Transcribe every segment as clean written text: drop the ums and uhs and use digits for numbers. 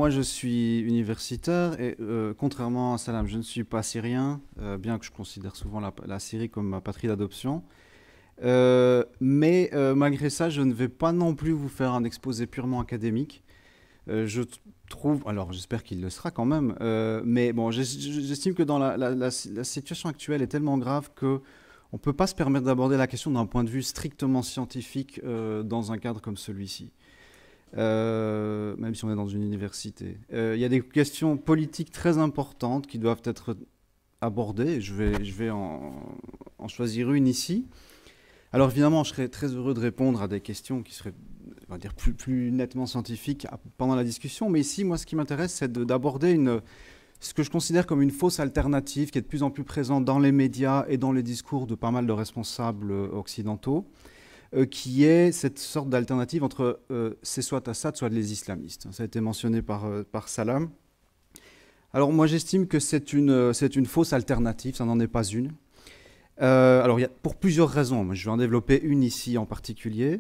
moi, je suis universitaire et contrairement à Salam, je ne suis pas syrien, bien que je considère souvent la Syrie comme ma patrie d'adoption. Mais malgré ça, je ne vais pas non plus vous faire un exposé purement académique. Je trouve, alors j'espère qu'il le sera quand même, mais bon, j'estime que dans la situation actuelle est tellement grave que on ne peut pas se permettre d'aborder la question d'un point de vue strictement scientifique dans un cadre comme celui-ci. Même si on est dans une université. Il y a des questions politiques très importantes qui doivent être abordées. Je vais en choisir une ici. Alors évidemment, je serais très heureux de répondre à des questions qui seraient, on va dire, plus nettement scientifiques pendant la discussion. Mais ici, moi, ce qui m'intéresse, c'est d'aborder ce que je considère comme une fausse alternative qui est de plus en plus présente dans les médias et dans les discours de pas mal de responsables occidentaux, qui est cette sorte d'alternative entre c'est soit Assad, soit les islamistes. Ça a été mentionné par Salam. Alors moi, j'estime que c'est une fausse alternative, ça n'en est pas une. Alors, pour plusieurs raisons, je vais en développer une ici en particulier.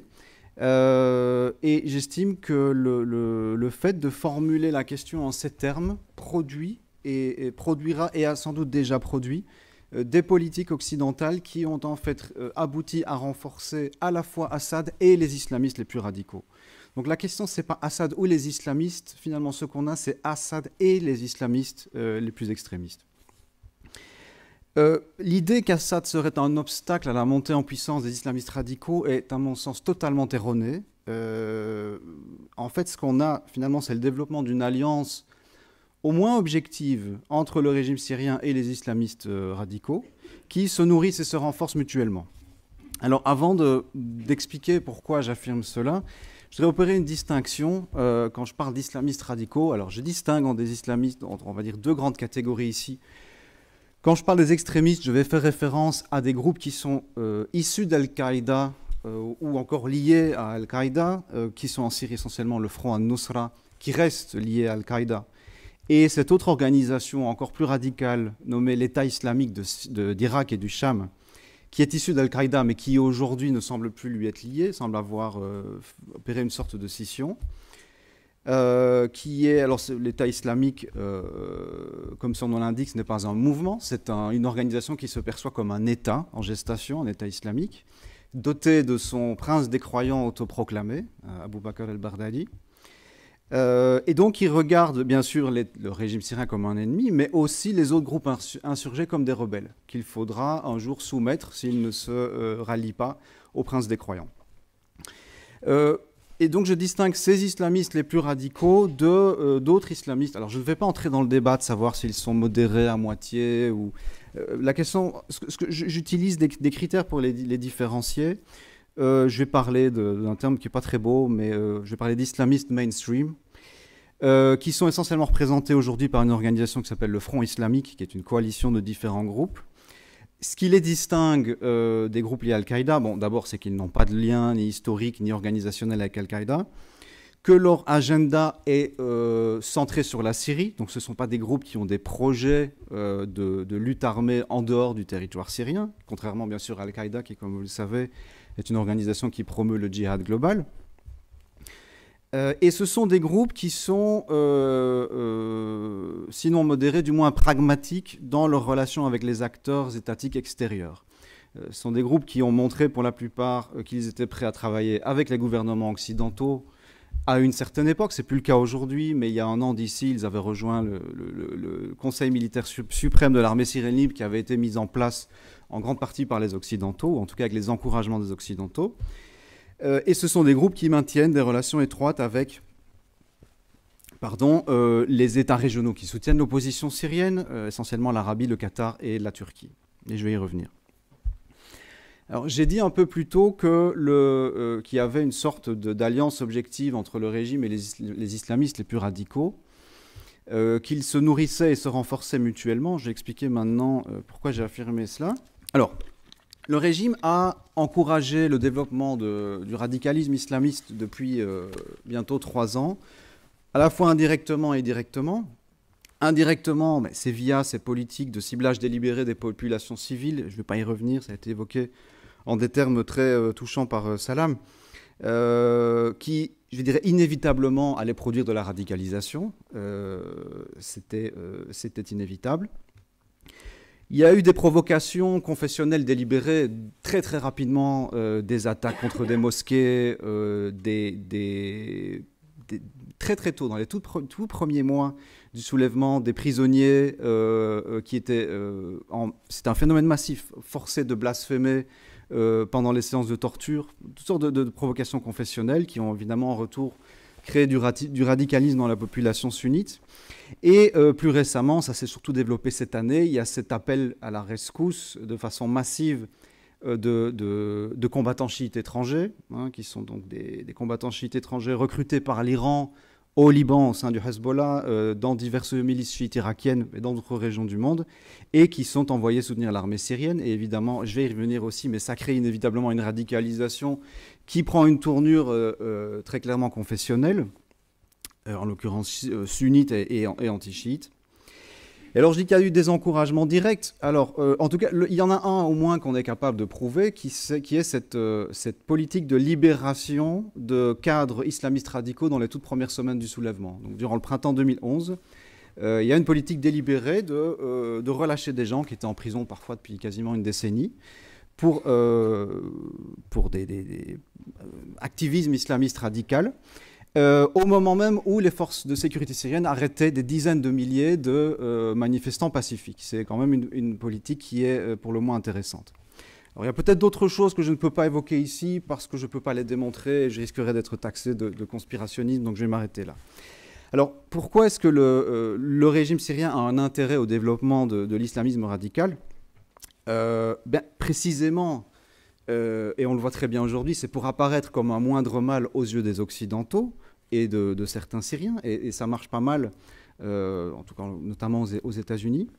Et j'estime que le fait de formuler la question en ces termes produit et produira et a sans doute déjà produit des politiques occidentales qui ont en fait abouti à renforcer à la fois Assad et les islamistes les plus radicaux. Donc la question, c'est pas Assad ou les islamistes. Finalement, ce qu'on a, c'est Assad et les islamistes les plus extrémistes. L'idée qu'Assad serait un obstacle à la montée en puissance des islamistes radicaux est, à mon sens, totalement erronée. En fait, ce qu'on a, finalement, c'est le développement d'une alliance au moins objective entre le régime syrien et les islamistes radicaux, qui se nourrissent et se renforcent mutuellement. Alors, avant d'expliquer pourquoi j'affirme cela, je voudrais opérer une distinction quand je parle d'islamistes radicaux. Alors, je distingue en des islamistes, entre, on va dire, deux grandes catégories ici. Quand je parle des extrémistes, je vais faire référence à des groupes qui sont issus d'Al-Qaïda ou encore liés à Al-Qaïda, qui sont en Syrie essentiellement le Front al-Nusra, qui reste lié à Al-Qaïda. Et cette autre organisation encore plus radicale, nommée l'État islamique d'Irak et du Cham, qui est issue d'Al-Qaïda, mais qui aujourd'hui ne semble plus lui être liée, semble avoir opéré une sorte de scission. Qui est, alors l'État islamique, comme son nom l'indique, ce n'est pas un mouvement, c'est une organisation qui se perçoit comme un État en gestation, un État islamique, doté de son prince des croyants autoproclamé, Abu Bakr el-Baghdadi, et donc il regarde bien sûr le régime syrien comme un ennemi, mais aussi les autres groupes insurgés comme des rebelles, qu'il faudra un jour soumettre s'ils ne se rallient pas au prince des croyants. Et donc je distingue ces islamistes les plus radicaux d'autres islamistes. Alors je ne vais pas entrer dans le débat de savoir s'ils sont modérés à moitié ou la question. J'utilise des critères pour les différencier. Je vais parler d'un terme qui n'est pas très beau, mais je vais parler d'islamistes mainstream, qui sont essentiellement représentés aujourd'hui par une organisation qui s'appelle le Front islamique, qui est une coalition de différents groupes. Ce qui les distingue des groupes liés à Al-Qaïda, bon, d'abord, c'est qu'ils n'ont pas de lien ni historique ni organisationnel avec Al-Qaïda, que leur agenda est centré sur la Syrie, donc ce ne sont pas des groupes qui ont des projets de lutte armée en dehors du territoire syrien, contrairement bien sûr à Al-Qaïda, qui, comme vous le savez, est une organisation qui promeut le djihad global. Et ce sont des groupes qui sont, sinon modérés, du moins pragmatiques dans leur relation avec les acteurs étatiques extérieurs. Ce sont des groupes qui ont montré pour la plupart qu'ils étaient prêts à travailler avec les gouvernements occidentaux à une certaine époque. Ce n'est plus le cas aujourd'hui, mais il y a un an d'ici, ils avaient rejoint le Conseil militaire suprême de l'armée syrienne libre qui avait été mis en place en grande partie par les Occidentaux, ou en tout cas avec les encouragements des Occidentaux. Et ce sont des groupes qui maintiennent des relations étroites avec les États régionaux qui soutiennent l'opposition syrienne, essentiellement l'Arabie, le Qatar et la Turquie. Et je vais y revenir. Alors, j'ai dit un peu plus tôt qu'il y avait une sorte d'alliance objective entre le régime et les islamistes les plus radicaux, qu'ils se nourrissaient et se renforçaient mutuellement. Je vais expliquer maintenant pourquoi j'ai affirmé cela. Alors, le régime a encouragé le développement du radicalisme islamiste depuis bientôt 3 ans, à la fois indirectement et directement. Indirectement, c'est via ces politiques de ciblage délibéré des populations civiles. Je ne vais pas y revenir, ça a été évoqué en des termes très touchants par Salam. qui, je dirais, inévitablement allait produire de la radicalisation. C'était inévitable. Il y a eu des provocations confessionnelles délibérées très très rapidement, des attaques contre des mosquées, très très tôt, dans les tout premiers mois du soulèvement, des prisonniers qui étaient... C'était un phénomène massif, forcés de blasphémer pendant les séances de torture, toutes sortes de provocations confessionnelles qui ont évidemment en retour créé du radicalisme dans la population sunnite. Et plus récemment, ça s'est surtout développé cette année, il y a cet appel à la rescousse de façon massive de combattants chiites étrangers, hein, qui sont donc des combattants chiites étrangers recrutés par l'Iran au Liban, au sein du Hezbollah, dans diverses milices chiites irakiennes et dans d'autres régions du monde, et qui sont envoyés soutenir l'armée syrienne. Et évidemment, je vais y revenir aussi, mais ça crée inévitablement une radicalisation qui prend une tournure très clairement confessionnelle, en l'occurrence sunnite et anti-chiite. Et alors je dis qu'il y a eu des encouragements directs. Alors en tout cas, il y en a un au moins qu'on est capable de prouver, qui est cette politique de libération de cadres islamistes radicaux dans les toutes premières semaines du soulèvement. Donc durant le printemps 2011, il y a une politique délibérée de relâcher des gens qui étaient en prison parfois depuis quasiment une décennie pour des activismes islamistes radicaux. Au moment même où les forces de sécurité syriennes arrêtaient des dizaines de milliers de manifestants pacifiques. C'est quand même une politique qui est pour le moins intéressante. Alors, il y a peut-être d'autres choses que je ne peux pas évoquer ici parce que je ne peux pas les démontrer et je risquerais d'être taxé de conspirationnisme, donc je vais m'arrêter là. Alors, pourquoi est-ce que le régime syrien a un intérêt au développement de l'islamisme radical? Précisément, et on le voit très bien aujourd'hui, c'est pour apparaître comme un moindre mal aux yeux des Occidentaux et de certains Syriens, et ça marche pas mal, en tout cas notamment aux États-Unis.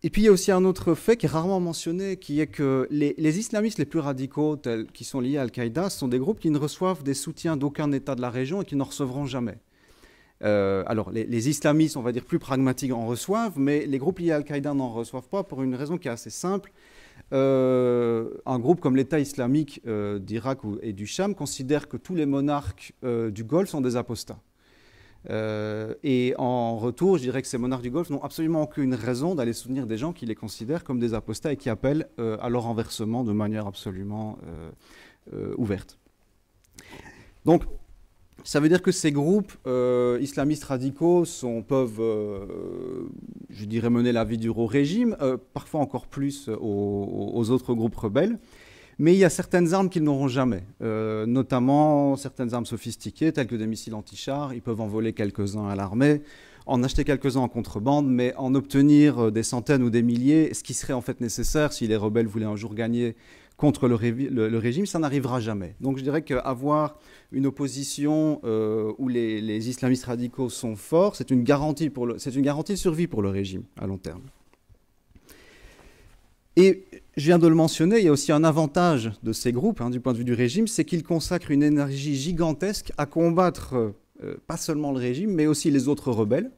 Et puis il y a aussi un autre fait qui est rarement mentionné, qui est que les islamistes les plus radicaux, qui sont liés à Al-Qaïda, sont des groupes qui ne reçoivent des soutiens d'aucun État de la région et qui n'en recevront jamais. Alors, les islamistes, on va dire plus pragmatiques, en reçoivent, mais les groupes liés à Al-Qaïda n'en reçoivent pas pour une raison qui est assez simple. Un groupe comme l'État islamique d'Irak et du Cham considère que tous les monarques du Golfe sont des apostats. Et en retour, je dirais que ces monarques du Golfe n'ont absolument aucune raison d'aller soutenir des gens qui les considèrent comme des apostats et qui appellent à leur renversement de manière absolument ouverte. Donc, ça veut dire que ces groupes islamistes radicaux peuvent, je dirais, mener la vie dure au régime, parfois encore plus aux autres groupes rebelles. Mais il y a certaines armes qu'ils n'auront jamais, notamment certaines armes sophistiquées, telles que des missiles anti-chars. Ils peuvent en voler quelques-uns à l'armée, en acheter quelques-uns en contrebande, mais en obtenir des centaines ou des milliers, ce qui serait en fait nécessaire si les rebelles voulaient un jour gagner contre le régime, ça n'arrivera jamais. Donc je dirais qu'avoir une opposition où les islamistes radicaux sont forts, c'est une garantie de survie pour le régime à long terme. Et je viens de le mentionner, il y a aussi un avantage de ces groupes, du point de vue du régime, c'est qu'ils consacrent une énergie gigantesque à combattre pas seulement le régime, mais aussi les autres rebelles.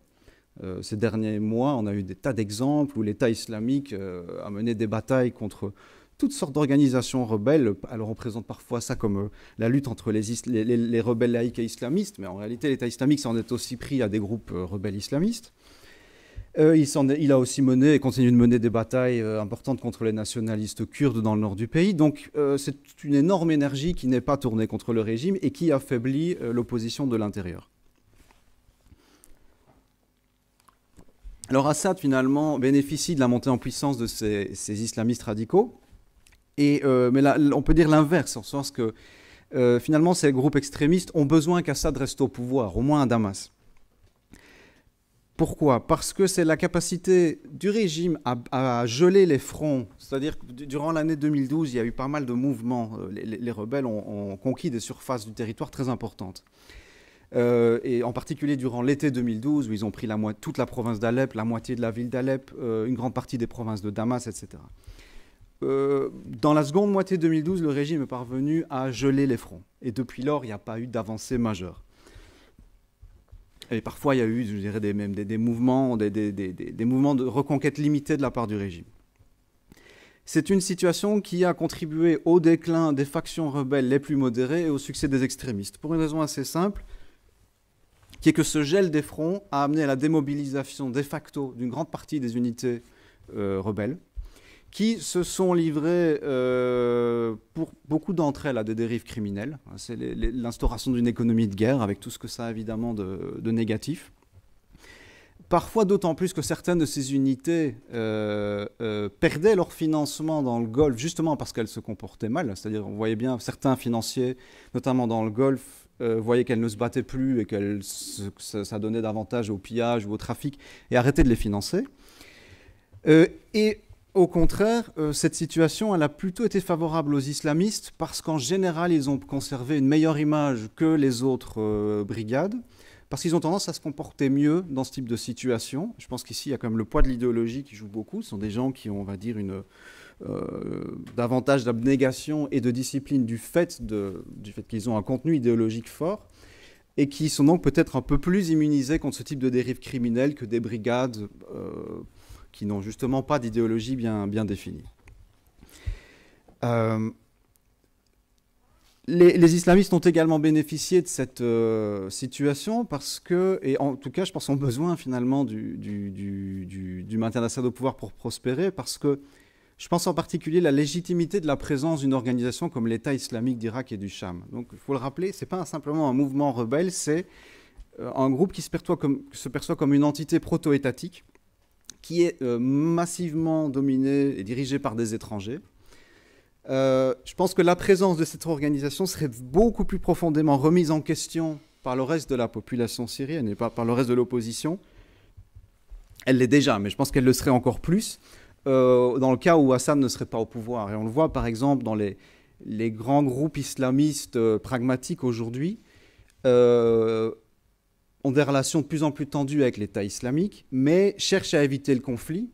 Ces derniers mois, on a eu des tas d'exemples où l'État islamique a mené des batailles contre toutes sortes d'organisations rebelles. Alors on présente parfois ça comme la lutte entre les rebelles laïcs et islamistes, mais en réalité l'État islamique s'en est aussi pris à des groupes rebelles islamistes. Il a aussi mené et continue de mener des batailles importantes contre les nationalistes kurdes dans le nord du pays. Donc c'est une énorme énergie qui n'est pas tournée contre le régime et qui affaiblit l'opposition de l'intérieur. Alors Assad finalement bénéficie de la montée en puissance de ces islamistes radicaux. Mais là, on peut dire l'inverse, en sens que finalement ces groupes extrémistes ont besoin qu'Assad reste au pouvoir, au moins à Damas. Pourquoi? Parce que c'est la capacité du régime à geler les fronts. C'est-à-dire que durant l'année 2012, il y a eu pas mal de mouvements. Les rebelles ont conquis des surfaces du territoire très importantes. Et en particulier durant l'été 2012, où ils ont pris toute la province d'Alep, la moitié de la ville d'Alep, une grande partie des provinces de Damas, etc. Dans la seconde moitié 2012, le régime est parvenu à geler les fronts. Et depuis lors, il n'y a pas eu d'avancée majeure. Et parfois, il y a eu, je dirais, des mouvements de reconquête limitée de la part du régime. C'est une situation qui a contribué au déclin des factions rebelles les plus modérées et au succès des extrémistes, pour une raison assez simple, qui est que ce gel des fronts a amené à la démobilisation de facto d'une grande partie des unités rebelles, qui se sont livrées, pour beaucoup d'entre elles, à des dérives criminelles. C'est l'instauration d'une économie de guerre, avec tout ce que ça a évidemment de négatif. Parfois d'autant plus que certaines de ces unités perdaient leur financement dans le Golfe, justement parce qu'elles se comportaient mal. C'est-à-dire, on voyait bien certains financiers, notamment dans le Golfe, voyaient qu'elles ne se battaient plus et que ça donnait davantage au pillage ou au trafic, et arrêtaient de les financer. Et au contraire, cette situation, elle a plutôt été favorable aux islamistes parce qu'en général, ils ont conservé une meilleure image que les autres brigades, parce qu'ils ont tendance à se comporter mieux dans ce type de situation. Je pense qu'ici, il y a quand même le poids de l'idéologie qui joue beaucoup. Ce sont des gens qui ont, on va dire, davantage d'abnégation et de discipline du fait qu'ils ont un contenu idéologique fort, et qui sont donc peut-être un peu plus immunisés contre ce type de dérive criminelle que des brigades qui n'ont justement pas d'idéologie bien définie. Les islamistes ont également bénéficié de cette situation parce que, et en tout cas, je pense, ont besoin finalement du maintien d'Assad au pouvoir pour prospérer, parce que je pense en particulier à la légitimité de la présence d'une organisation comme l'État islamique d'Irak et du Cham. Donc, il faut le rappeler, ce n'est pas simplement un mouvement rebelle, c'est un groupe qui se perçoit comme une entité proto-étatique qui est massivement dominée et dirigée par des étrangers. Je pense que la présence de cette organisation serait beaucoup plus profondément remise en question par le reste de la population syrienne et pas par le reste de l'opposition. Elle l'est déjà, mais je pense qu'elle le serait encore plus dans le cas où Assad ne serait pas au pouvoir. Et on le voit par exemple dans les grands groupes islamistes pragmatiques aujourd'hui, ont des relations de plus en plus tendues avec l'État islamique, mais cherchent à éviter le conflit,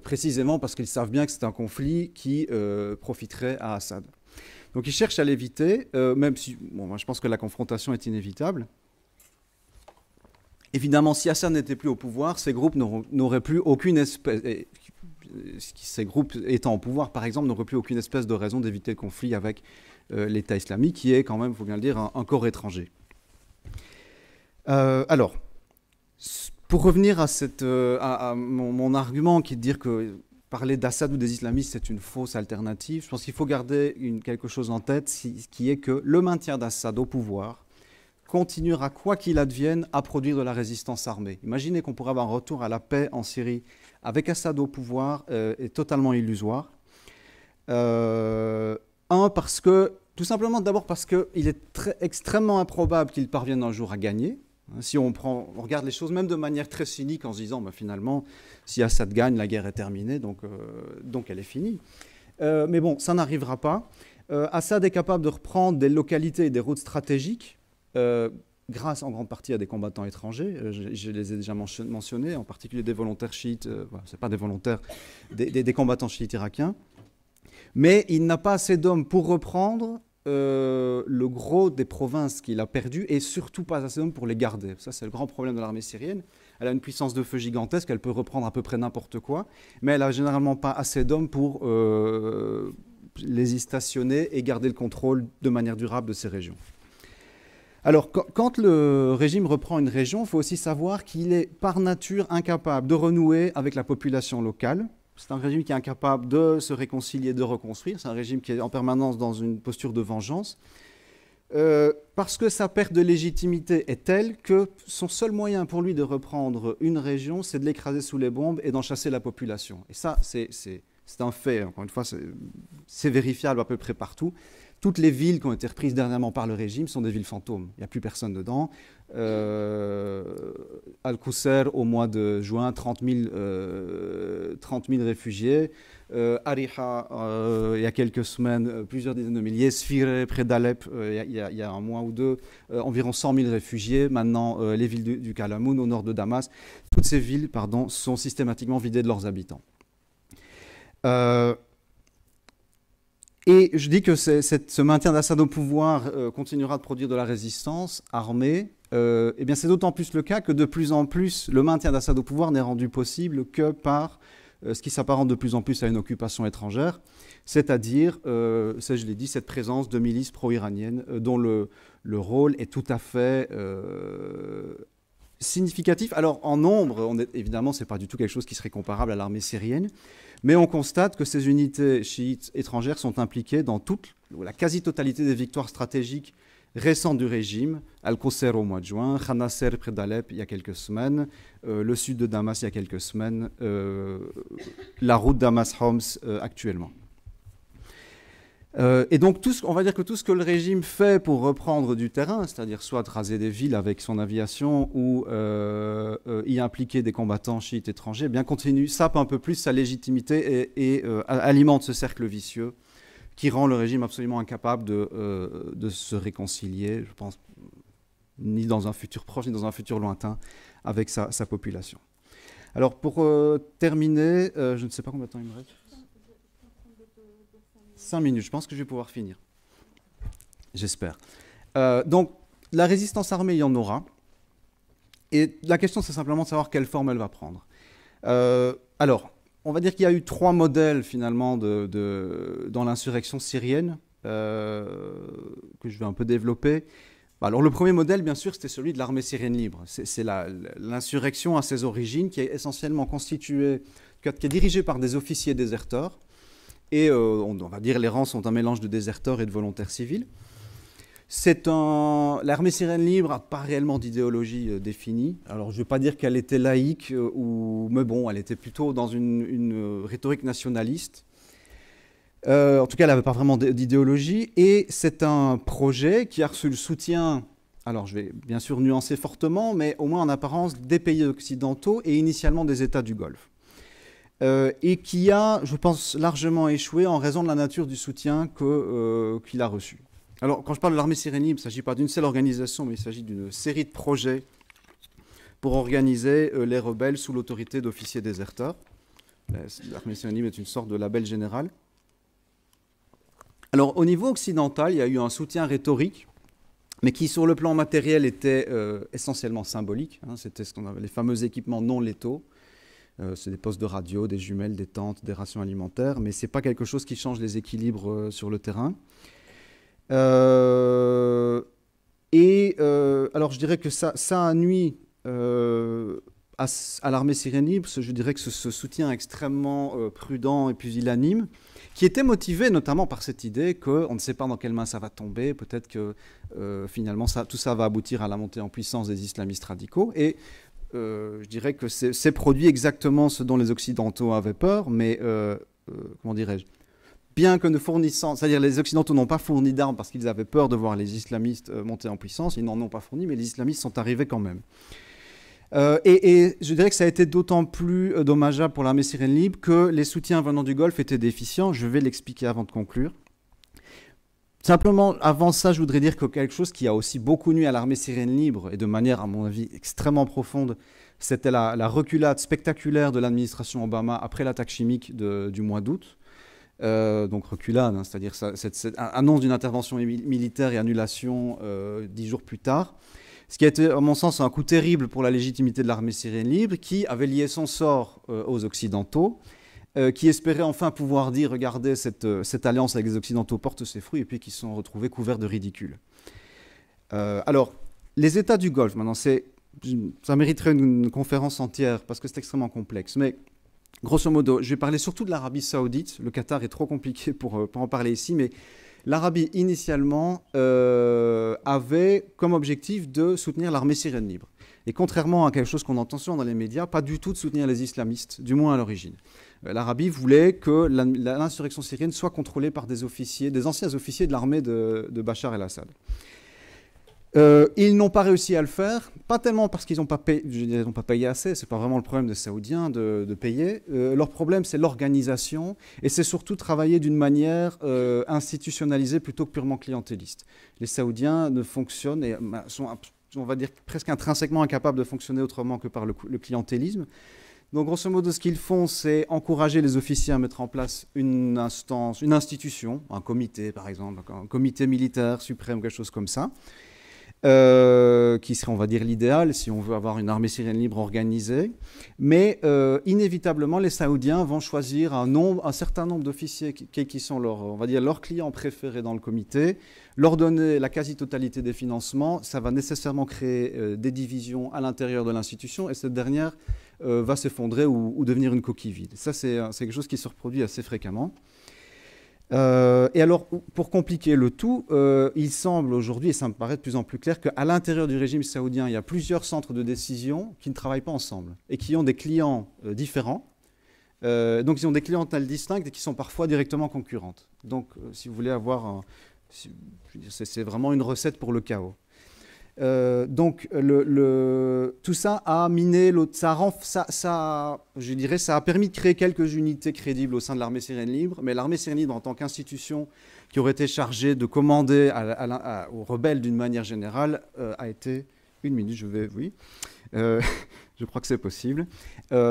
précisément parce qu'ils savent bien que c'est un conflit qui profiterait à Assad. Donc ils cherchent à l'éviter, même si moi, je pense que la confrontation est inévitable. Évidemment, si Assad n'était plus au pouvoir, ces groupes n'auraient plus aucune espèce... Ces groupes étant au pouvoir, par exemple, n'auraient plus aucune espèce de raison d'éviter le conflit avec l'État islamique, qui est quand même, il faut bien le dire, un corps étranger. Alors, pour revenir à mon argument qui est de dire que parler d'Assad ou des islamistes, c'est une fausse alternative, je pense qu'il faut garder quelque chose en tête, qui est que le maintien d'Assad au pouvoir continuera, quoi qu'il advienne, à produire de la résistance armée. Imaginez qu'on pourrait avoir un retour à la paix en Syrie avec Assad au pouvoir est totalement illusoire. Parce que, tout simplement d'abord parce qu'il est extrêmement improbable qu'il parvienne un jour à gagner. Si on regarde les choses même de manière très cynique en se disant finalement, si Assad gagne, la guerre est terminée, donc elle est finie. Mais bon, ça n'arrivera pas. Assad est capable de reprendre des localités et des routes stratégiques grâce en grande partie à des combattants étrangers. Je les ai déjà mentionnés, en particulier des volontaires chiites, c'est pas des volontaires, des combattants chiites irakiens. Mais il n'a pas assez d'hommes pour reprendre le gros des provinces qu'il a perdues et surtout pas assez d'hommes pour les garder. Ça, c'est le grand problème de l'armée syrienne. Elle a une puissance de feu gigantesque, elle peut reprendre à peu près n'importe quoi, mais elle n'a généralement pas assez d'hommes pour les y stationner et garder le contrôle de manière durable de ces régions. Alors, quand le régime reprend une région, il faut aussi savoir qu'il est par nature incapable de renouer avec la population locale. C'est un régime qui est incapable de se réconcilier, de reconstruire. C'est un régime qui est en permanence dans une posture de vengeance. Parce que sa perte de légitimité est telle que son seul moyen pour lui de reprendre une région, c'est de l'écraser sous les bombes et d'en chasser la population. Et ça, c'est un fait. Encore une fois, c'est vérifiable à peu près partout. Toutes les villes qui ont été reprises dernièrement par le régime sont des villes fantômes. Il n'y a plus personne dedans. Al-Qusair, au mois de juin, 30 000 réfugiés. Ariha, il y a quelques semaines, plusieurs dizaines de milliers. Sfire, près d'Alep, il y a un mois ou deux, environ 100 000 réfugiés. Maintenant, les villes du Kalamoun, au nord de Damas. Toutes ces villes, sont systématiquement vidées de leurs habitants. Et je dis que ce maintien d'Assad au pouvoir continuera de produire de la résistance armée. Eh bien, c'est d'autant plus le cas que de plus en plus, le maintien d'Assad au pouvoir n'est rendu possible que par ce qui s'apparente de plus en plus à une occupation étrangère, c'est-à-dire, ça je l'ai dit, cette présence de milices pro-iraniennes dont le rôle est tout à fait significatif. Alors en nombre, évidemment, ce n'est pas du tout quelque chose qui serait comparable à l'armée syrienne, mais on constate que ces unités chiites étrangères sont impliquées dans la quasi-totalité des victoires stratégiques récentes du régime, Al-Qusayr au mois de juin, Khan Nasser près d'Alep il y a quelques semaines, le sud de Damas il y a quelques semaines, la route Damas-Homs actuellement. Et donc, on va dire que tout ce que le régime fait pour reprendre du terrain, c'est-à-dire soit raser des villes avec son aviation ou y impliquer des combattants chiites étrangers, eh bien continue, sape un peu plus sa légitimité et alimente ce cercle vicieux qui rend le régime absolument incapable de se réconcilier, je pense, ni dans un futur proche, ni dans un futur lointain, avec sa population. Alors, pour terminer, je ne sais pas combien de temps il me reste. 5 minutes, je pense que je vais pouvoir finir. J'espère. Donc, la résistance armée, il y en aura. Et la question, c'est simplement de savoir quelle forme elle va prendre. Alors, on va dire qu'il y a eu 3 modèles, finalement, dans l'insurrection syrienne, que je vais un peu développer. Alors, le premier modèle, bien sûr, c'était celui de l'armée syrienne libre. C'est l'insurrection à ses origines, qui est essentiellement constituée, qui est dirigée par des officiers déserteurs. Et on va dire les rangs sont un mélange de déserteurs et de volontaires civils. L'armée syrienne libre n'a pas réellement d'idéologie définie. Alors je ne vais pas dire qu'elle était laïque, mais bon, elle était plutôt dans une rhétorique nationaliste. En tout cas, elle n'avait pas vraiment d'idéologie. Et c'est un projet qui a reçu le soutien, alors je vais bien sûr nuancer fortement, mais au moins en apparence, des pays occidentaux et initialement des États du Golfe. Et qui a, je pense, largement échoué en raison de la nature du soutien qu'il a reçu. Alors, quand je parle de l'armée syrienne libre, il ne s'agit pas d'une seule organisation, mais il s'agit d'une série de projets pour organiser les rebelles sous l'autorité d'officiers déserteurs. L'armée syrienne libre est une sorte de label général. Alors, au niveau occidental, il y a eu un soutien rhétorique, mais qui, sur le plan matériel, était essentiellement symbolique. C'était ce qu'on appelle les fameux équipements non létaux. C'est des postes de radio, des jumelles, des tentes, des rations alimentaires, mais ce n'est pas quelque chose qui change les équilibres sur le terrain. Alors je dirais que ça a nui à l'armée syrienne libre, je dirais que ce soutien extrêmement prudent et pusillanime, qui était motivé notamment par cette idée qu'on ne sait pas dans quelle main ça va tomber, peut-être que finalement tout ça va aboutir à la montée en puissance des islamistes radicaux, et je dirais que c'est produit exactement ce dont les Occidentaux avaient peur, mais comment dirais-je, bien que ne fournissant, c'est-à-dire les Occidentaux n'ont pas fourni d'armes parce qu'ils avaient peur de voir les islamistes monter en puissance, ils n'en ont pas fourni, mais les islamistes sont arrivés quand même. Et je dirais que ça a été d'autant plus dommageable pour l'armée syrienne libre que les soutiens venant du Golfe étaient déficients. Je vais l'expliquer avant de conclure. Simplement, avant ça, je voudrais dire que quelque chose qui a aussi beaucoup nui à l'armée syrienne libre, et de manière, à mon avis, extrêmement profonde, c'était la reculade spectaculaire de l'administration Obama après l'attaque chimique du mois d'août. Donc reculade, c'est-à-dire cette annonce d'une intervention militaire et annulation 10 jours plus tard. Ce qui a été, à mon sens, un coup terrible pour la légitimité de l'armée syrienne libre, qui avait lié son sort aux Occidentaux, qui espéraient enfin pouvoir dire, regardez, cette alliance avec les Occidentaux porte ses fruits, et puis qui se sont retrouvés couverts de ridicule. Alors, les États du Golfe, maintenant, ça mériterait une conférence entière, parce que c'est extrêmement complexe, mais grosso modo, je vais parler surtout de l'Arabie saoudite. Le Qatar est trop compliqué pour en parler ici, mais l'Arabie, initialement, avait comme objectif de soutenir l'armée syrienne libre. Et contrairement à quelque chose qu'on entend souvent dans les médias, pas du tout de soutenir les islamistes, du moins à l'origine. L'Arabie voulait que l'insurrection syrienne soit contrôlée par des anciens officiers de l'armée de Bachar el-Assad. Ils n'ont pas réussi à le faire, pas tellement parce qu'ils n'ont pas payé assez, c'est pas vraiment le problème des Saoudiens de payer. Leur problème, c'est l'organisation, et c'est surtout travailler d'une manière institutionnalisée plutôt que purement clientéliste. Les Saoudiens ne fonctionnent et sont, on va dire, presque intrinsèquement incapables de fonctionner autrement que par le clientélisme. Donc, grosso modo, ce qu'ils font, c'est encourager les officiers à mettre en place une institution, un comité, par exemple, un comité militaire suprême, quelque chose comme ça. qui serait, on va dire, l'idéal si on veut avoir une armée syrienne libre organisée. Mais inévitablement, les Saoudiens vont choisir un certain nombre d'officiers qui sont on va dire, leurs clients préférés dans le comité, leur donner la quasi-totalité des financements. Ça va nécessairement créer des divisions à l'intérieur de l'institution et cette dernière va s'effondrer ou devenir une coquille vide. Ça, c'est quelque chose qui se reproduit assez fréquemment. Et alors, pour compliquer le tout, il semble aujourd'hui, et ça me paraît de plus en plus clair, qu'à l'intérieur du régime saoudien, il y a plusieurs centres de décision qui ne travaillent pas ensemble et qui ont des clients différents. Donc, ils ont des clientèles distinctes et qui sont parfois directement concurrentes. Donc, si vous voulez avoir c'est vraiment une recette pour le chaos. Donc, tout ça a miné, je dirais, ça a permis de créer quelques unités crédibles au sein de l'armée syrienne libre, mais l'armée syrienne libre, en tant qu'institution qui aurait été chargée de commander aux rebelles d'une manière générale, a été... Une minute, oui. Je crois que c'est possible.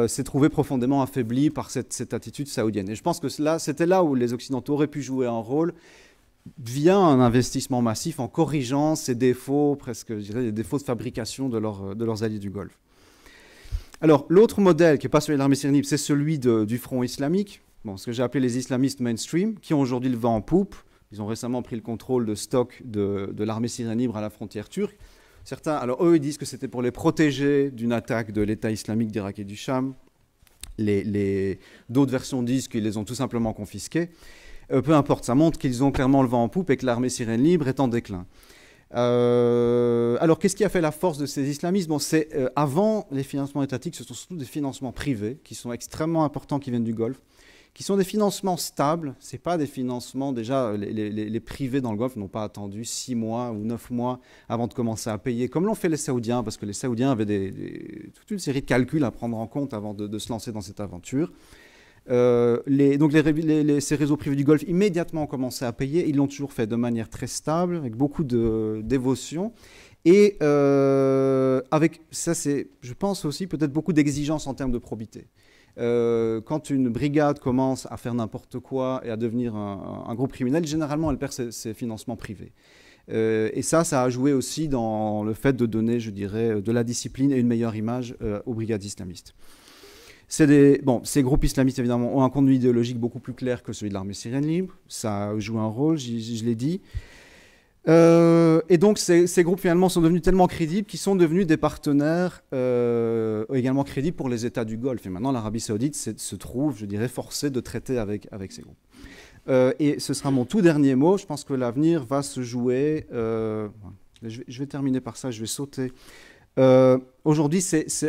S'est trouvé profondément affaibli par cette attitude saoudienne. Et je pense que c'était là où les Occidentaux auraient pu jouer un rôle via un investissement massif en corrigeant ces défauts, presque, je dirais, les défauts de fabrication de leurs alliés du Golfe. Alors, l'autre modèle, qui n'est pas celui de l'armée syrienne libre, c'est celui du Front islamique, ce que j'ai appelé les islamistes mainstream, qui ont aujourd'hui le vent en poupe. Ils ont récemment pris le contrôle de stock de l'armée syrienne libre à la frontière turque. Certains, alors eux, ils disent que c'était pour les protéger d'une attaque de l'État islamique d'Irak et du Cham. D'autres versions disent qu'ils les ont tout simplement confisqués. Peu importe, ça montre qu'ils ont clairement le vent en poupe et que l'armée syrienne libre est en déclin. Alors, qu'est-ce qui a fait la force de ces islamistes? Avant les financements étatiques, ce sont surtout des financements privés qui sont extrêmement importants, qui viennent du Golfe, qui sont des financements stables. Ce n'est pas des financements, déjà, les privés dans le Golfe n'ont pas attendu 6 mois ou 9 mois avant de commencer à payer, comme l'ont fait les Saoudiens, parce que les Saoudiens avaient toute une série de calculs à prendre en compte avant de se lancer dans cette aventure. Donc ces réseaux privés du Golfe immédiatement ont commencé à payer. Ils l'ont toujours fait de manière très stable, avec beaucoup de dévotion. Et avec ça, c'est, je pense aussi, peut-être beaucoup d'exigences en termes de probité. Quand une brigade commence à faire n'importe quoi et à devenir un groupe criminel, généralement, elle perd ses financements privés. Et ça a joué aussi dans le fait de donner, je dirais, de la discipline et une meilleure image aux brigades islamistes. Ces groupes islamistes, évidemment, ont un contenu idéologique beaucoup plus clair que celui de l'armée syrienne libre. Ça joue un rôle, je l'ai dit. Et donc, ces groupes, finalement, sont devenus tellement crédibles qu'ils sont devenus des partenaires également crédibles pour les États du Golfe. Et maintenant, l'Arabie saoudite se trouve, je dirais, forcée de traiter avec ces groupes. Et ce sera mon tout dernier mot. Je pense que l'avenir va se jouer... je vais terminer par ça, je vais sauter... Aujourd'hui,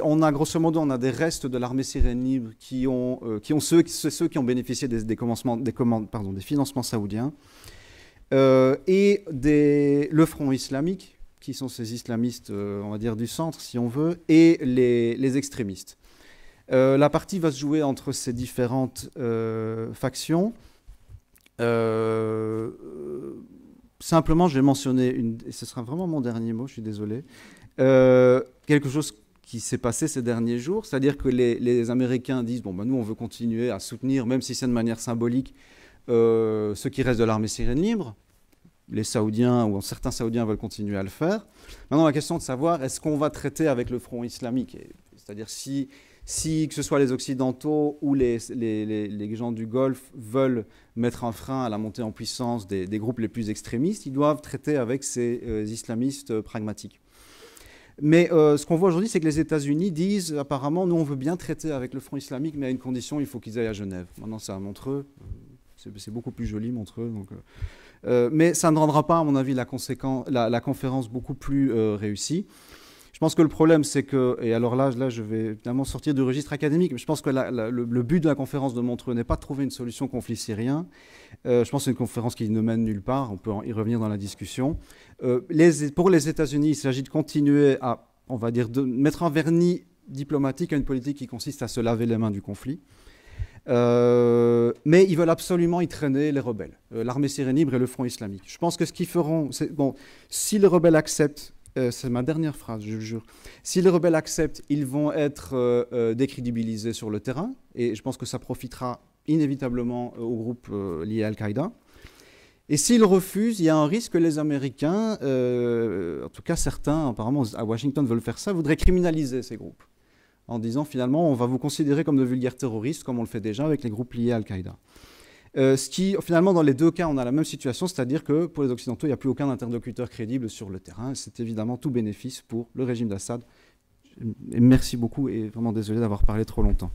on a grosso modo, on a des restes de l'armée syrienne libre qui ont ceux qui ont bénéficié des financements saoudiens et le Front islamique, qui sont ces islamistes, on va dire du centre, si on veut, et les extrémistes. La partie va se jouer entre ces différentes factions. Simplement, je vais mentionner et ce sera vraiment mon dernier mot, je suis désolé. Quelque chose qui s'est passé ces derniers jours, c'est-à-dire que les Américains disent nous on veut continuer à soutenir, même si c'est de manière symbolique, ce qui reste de l'armée syrienne libre. Les Saoudiens ou certains Saoudiens veulent continuer à le faire. Maintenant, la question de savoir est-ce qu'on va traiter avec le Front islamique, c'est-à-dire si que ce soit les Occidentaux ou les gens du Golfe veulent mettre un frein à la montée en puissance des groupes les plus extrémistes, ils doivent traiter avec ces islamistes pragmatiques. Mais ce qu'on voit aujourd'hui, c'est que les États-Unis disent apparemment, nous on veut bien traiter avec le Front islamique, mais à une condition, il faut qu'ils aillent à Genève. Maintenant, c'est à Montreux, c'est beaucoup plus joli Montreux. Donc, mais ça ne rendra pas, à mon avis, la conférence beaucoup plus réussie. Je pense que le problème, c'est que, et alors là, je vais évidemment sortir du registre académique, mais je pense que le but de la conférence de Montreux n'est pas de trouver une solution au conflit syrien. Je pense que c'est une conférence qui ne mène nulle part, on peut y revenir dans la discussion. Pour les États-Unis, il s'agit de continuer à, on va dire, de mettre un vernis diplomatique à une politique qui consiste à se laver les mains du conflit. Mais ils veulent absolument y traîner les rebelles, l'armée syrienne libre et le Front islamique. Je pense que ce qu'ils feront, si les rebelles acceptent, c'est ma dernière phrase, je le jure. Si les rebelles acceptent, ils vont être décrédibilisés sur le terrain, et je pense que ça profitera inévitablement aux groupes liés à Al-Qaïda. Et s'ils refusent, il y a un risque que les Américains, en tout cas certains apparemment à Washington veulent faire ça, voudraient criminaliser ces groupes, en disant finalement on va vous considérer comme de vulgaires terroristes, comme on le fait déjà avec les groupes liés à Al-Qaïda. Ce qui, finalement, dans les deux cas, on a la même situation, c'est-à-dire que pour les Occidentaux, il n'y a plus aucun interlocuteur crédible sur le terrain. C'est évidemment tout bénéfice pour le régime d'Assad. Et merci beaucoup et vraiment désolé d'avoir parlé trop longtemps.